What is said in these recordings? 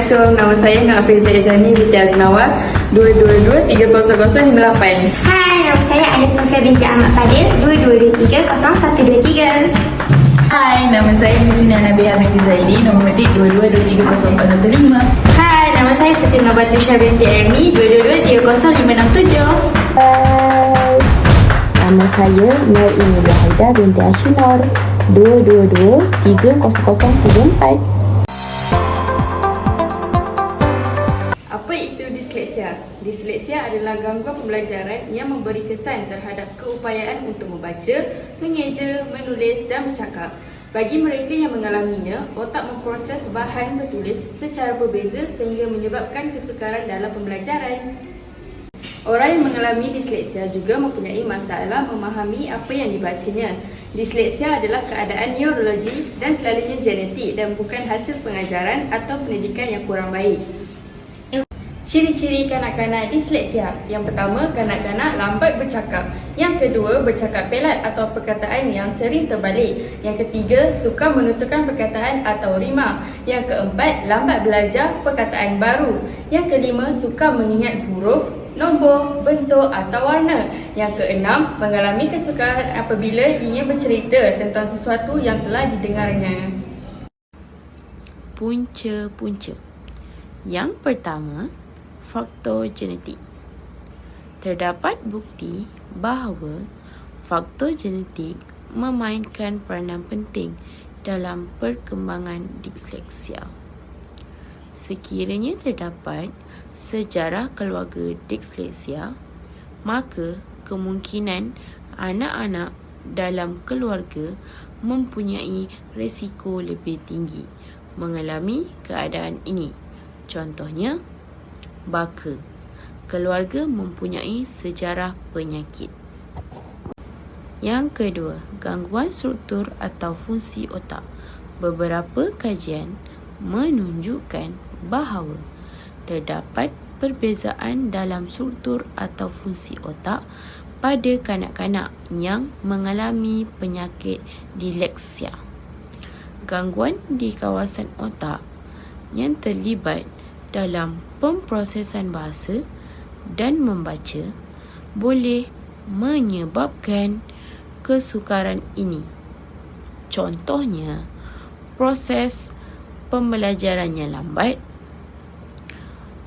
Assalamualaikum, nama saya Nak Afrizah Izani binti Aznawar 222-30058. Hai, nama saya Anies Sofia binti Ahmad Fadil 22230123. Hai, nama saya Husnina Nabiha binti Zaidi, nombor medik 22230415. Hai, nama saya Fatimah Batisha binti Amy 222-30567. Nama saya Nur Emilia Haida binti Ashunor 222-30034. Apa itu disleksia? Disleksia adalah gangguan pembelajaran yang memberi kesan terhadap keupayaan untuk membaca, mengeja, menulis dan bercakap. Bagi mereka yang mengalaminya, otak memproses bahan bertulis secara berbeza sehingga menyebabkan kesukaran dalam pembelajaran. Orang yang mengalami disleksia juga mempunyai masalah memahami apa yang dibacanya. Disleksia adalah keadaan neurologi dan selalunya genetik dan bukan hasil pengajaran atau pendidikan yang kurang baik. Ciri-ciri kanak-kanak disleksia. Yang pertama, kanak-kanak lambat bercakap. Yang kedua, bercakap pelat atau perkataan yang sering terbalik. Yang ketiga, suka menentukan perkataan atau rima. Yang keempat, lambat belajar perkataan baru. Yang kelima, suka mengingat huruf, nombor, bentuk atau warna. Yang keenam, mengalami kesukaran apabila ingin bercerita tentang sesuatu yang telah didengarnya. Punca-punca. Yang pertama, faktor genetik. Terdapat bukti bahawa faktor genetik memainkan peranan penting dalam perkembangan disleksia. Sekiranya terdapat sejarah keluarga disleksia, maka kemungkinan anak-anak dalam keluarga mempunyai risiko lebih tinggi mengalami keadaan ini. Contohnya, baka. Keluarga mempunyai sejarah penyakit. Yang kedua, gangguan struktur atau fungsi otak. Beberapa kajian menunjukkan bahawa terdapat perbezaan dalam struktur atau fungsi otak pada kanak-kanak yang mengalami penyakit disleksia. Gangguan di kawasan otak yang terlibat dalam pemprosesan bahasa dan membaca boleh menyebabkan kesukaran ini. Contohnya, proses pembelajarannya lambat.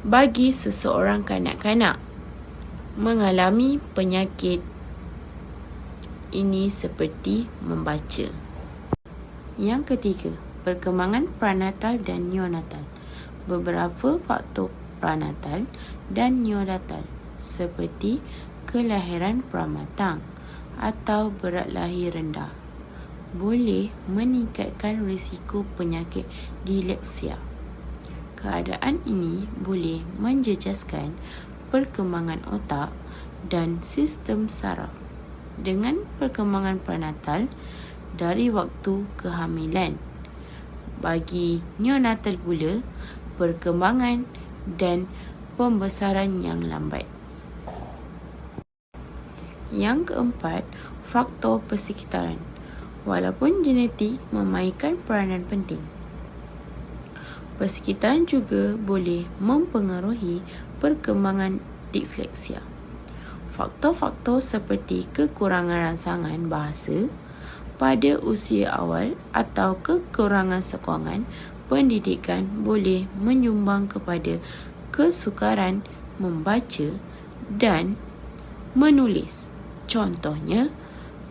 Bagi seseorang kanak-kanak mengalami penyakit ini seperti membaca. Yang ketiga, perkembangan pranatal dan neonatal. Beberapa faktor pranatal dan neonatal seperti kelahiran pramatang atau berat lahir rendah boleh meningkatkan risiko penyakit disleksia. Keadaan ini boleh menjejaskan perkembangan otak dan sistem saraf. Dengan perkembangan pranatal dari waktu kehamilan. Bagi neonatal pula, perkembangan dan pembesaran yang lambat. Yang keempat, faktor persekitaran. Walaupun genetik memainkan peranan penting, persekitaran juga boleh mempengaruhi perkembangan disleksia. Faktor-faktor seperti kekurangan rangsangan bahasa pada usia awal atau kekurangan sokongan pendidikan boleh menyumbang kepada kesukaran membaca dan menulis. Contohnya,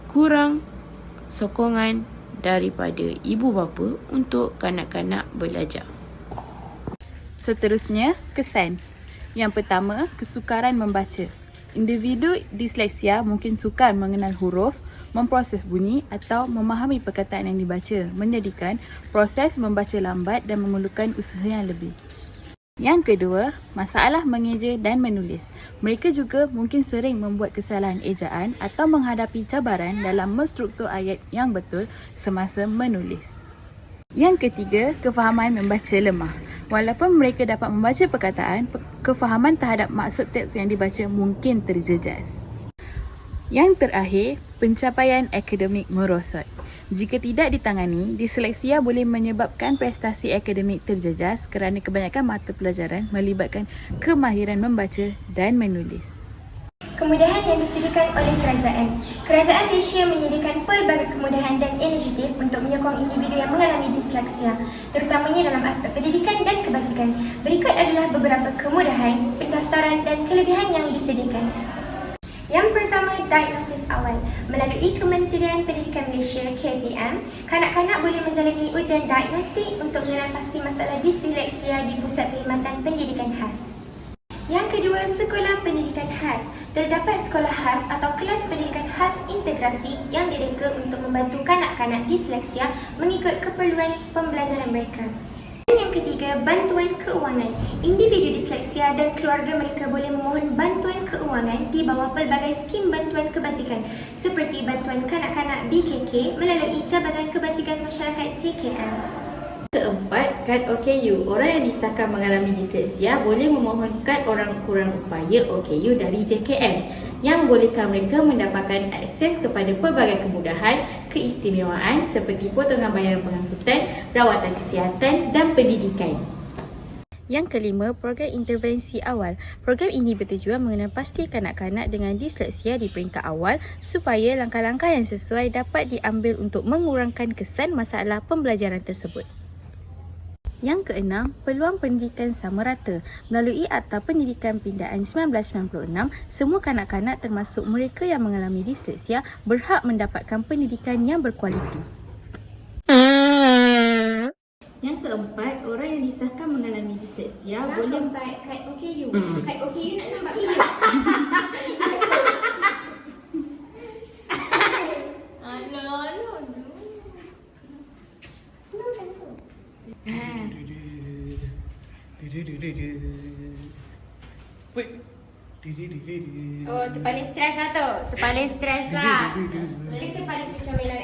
kurang sokongan daripada ibu bapa untuk kanak-kanak belajar. Seterusnya, kesan. Yang pertama, kesukaran membaca. Individu disleksia mungkin sukar mengenal huruf, memproses bunyi atau memahami perkataan yang dibaca, menjadikan proses membaca lambat dan memerlukan usaha yang lebih. Yang kedua, masalah mengeja dan menulis. Mereka juga mungkin sering membuat kesalahan ejaan atau menghadapi cabaran dalam menstruktur ayat yang betul semasa menulis. Yang ketiga, kefahaman membaca lemah. Walaupun mereka dapat membaca perkataan, kefahaman terhadap maksud teks yang dibaca mungkin terjejas. Yang terakhir, pencapaian akademik merosot. Jika tidak ditangani, disleksia boleh menyebabkan prestasi akademik terjejas kerana kebanyakan mata pelajaran melibatkan kemahiran membaca dan menulis. Kemudahan yang disediakan oleh kerajaan. Kerajaan Malaysia menyediakan pelbagai kemudahan dan inisiatif untuk menyokong individu yang mengalami disleksia, terutamanya dalam aspek pendidikan dan kebajikan. Berikut adalah beberapa kemudahan, pendaftaran dan kelebihan yang disediakan. Yang pertama, diagnosis awal. Melalui Kementerian Pendidikan Malaysia (KPM), kanak-kanak boleh menjalani ujian diagnostik untuk mengenal pasti masalah disleksia di Pusat Perkhidmatan Pendidikan Khas. Yang kedua, sekolah pendidikan khas. Terdapat sekolah khas atau kelas pendidikan khas integrasi yang direka untuk membantu kanak-kanak disleksia mengikut keperluan pembelajaran mereka. Dan yang ketiga, bantuan keuangan. Individu disleksia dan keluarga mereka boleh memohon bantuan keuangan di bawah pelbagai skim bantuan kebajikan seperti bantuan kanak-kanak BKK melalui Jabatan Kebajikan Masyarakat JKM. Keempat, kad OKU. Orang yang disahkan mengalami disleksia boleh memohon kad orang kurang upaya OKU dari JKM yang membolehkan mereka mendapatkan akses kepada pelbagai kemudahan, keistimewaan seperti potongan bayaran pengangkutan, rawatan kesihatan dan pendidikan. Yang kelima, program intervensi awal. Program ini bertujuan mengenal pasti kanak-kanak dengan disleksia di peringkat awal supaya langkah-langkah yang sesuai dapat diambil untuk mengurangkan kesan masalah pembelajaran tersebut. Yang keenam, peluang pendidikan sama rata. Melalui Akta Pendidikan Pindaan 1996, semua kanak-kanak termasuk mereka yang mengalami disleksia berhak mendapatkan pendidikan yang berkualiti. Yang keempat, orang yang disahkan mengalami disleksia boleh kad OKU. Kad OKU nak nampak video. Oh, tu paling stres lah tu. Tu paling stres lah. Mereka paling percomelan